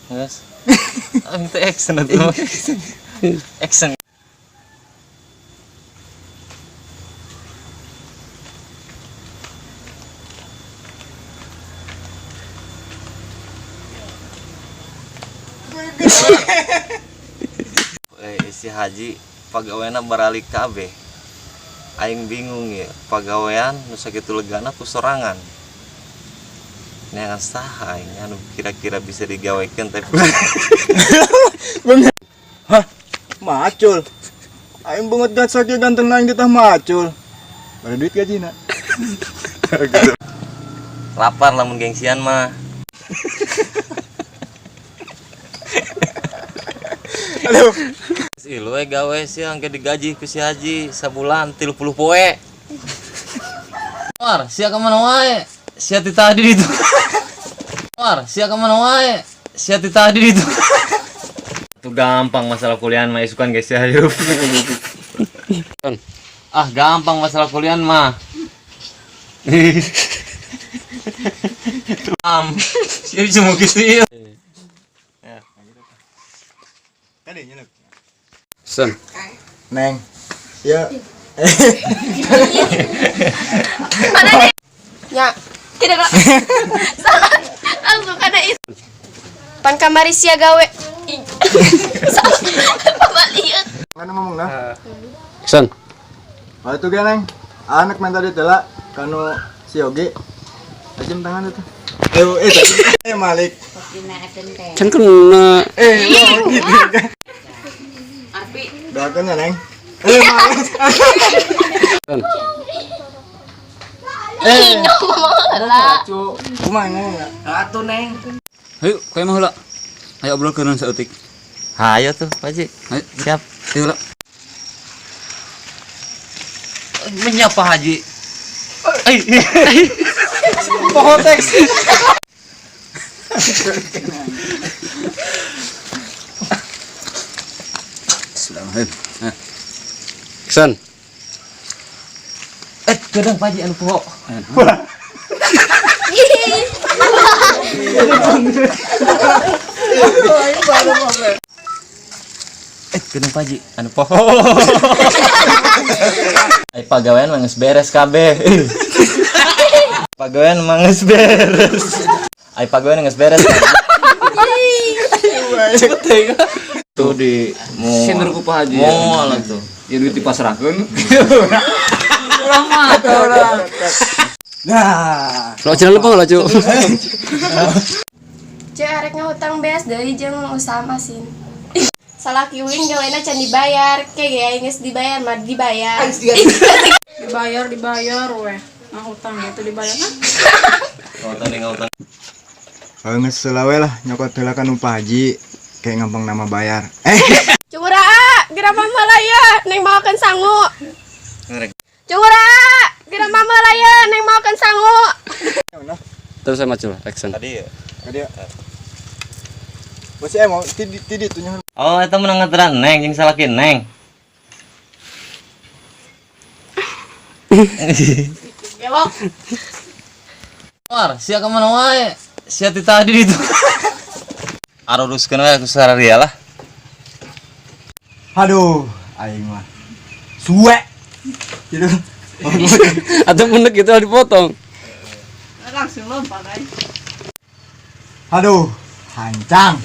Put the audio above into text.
Yes. Itu action itu. Action. Si Haji pagaweana baralik kabeh. Aing bingung ya, pagawean nu sakitu legana ku sorangan. Neangan saha aing anu kira-kira bisa digawekeun teh. Bener. Hah? Macul. Aing banget gat sakieu ganteng aing ditah macul. Bade duit gajina. Lapar lamun gengsian mah. Aduh. Si lu gawe sih angke digaji ku si Haji sabulan 30 poe. War, sia ka mana wae? Sia ti tadi ditu. War, sia ka mana wae? Sia ti tadi ditu. Itu gampang masalah kuliah mah isukan guys ya. Ah, gampang masalah kuliah mah. Sia cuma kitu ieu. Ya. Tadi nyelek. Sen. Neng. Ya. Ya, tidak kok. Salah. Langsung ada itu. Pan kamari sia gawe. Salah. Lihat. Mana ngomong nah? Sen. Oh itu ge neng. Anak main tadi tela kanu si Yogi. Ajem tangan itu. Itu Malik. Can kena. Lo gitu. Doakan ya neng. Malik. Sen. Ngomong lah. Kumaha ngomong ya? Atuh neng. Ayo, kowe mah heula. Ayo obrol keun saeutik. Hayo tuh, Pak Haji. Ayo, Siap. ayo heula. Menyapa Haji. Pohon teks. Bismillahirrahmanirrahim. Sen. Kadang Pak Haji anu poho. Kadang Pak Haji anu poho. Ai pagawean mah geus beres kabeh. Pagawean mah geus beres. Ai pagawean geus beres. Cepet teh. Tuh di Sindur ku Pak Haji. moal tuh. Ya duit dipasrahkeun. Nah. Lo jangan lupa lah, Cuk. Cek arek ngahutang beas deui jeung usaha masin. Salaki uing gawena can dibayar, kayak gaya geus dibayar mah dibayar. dibayar weh. Nah utang itu dibayar kan? Ngutang nih ngutang. Kalau nggak selawe lah nyokot heula kanu Pak Haji kayak gampang nama bayar. Cungura, geura Malaya, neng maokeun sangu. Cungura, geura Malaya, neng maokeun sangu. Terus saya macul action. Tadi ya. Tadi ya. Bos mau tidi tuh nyaho. Oh, eta menang ngeteran neng jeung salaki neng. Gelok. War, sia ka mana wae? Sia ti tadi ditu. Aruruskeun we ku sararia lah. Aduh, aing mah. Suwe. Gitu. Atau bener gitu dipotong. Langsung lompat aja. Aduh, hancang.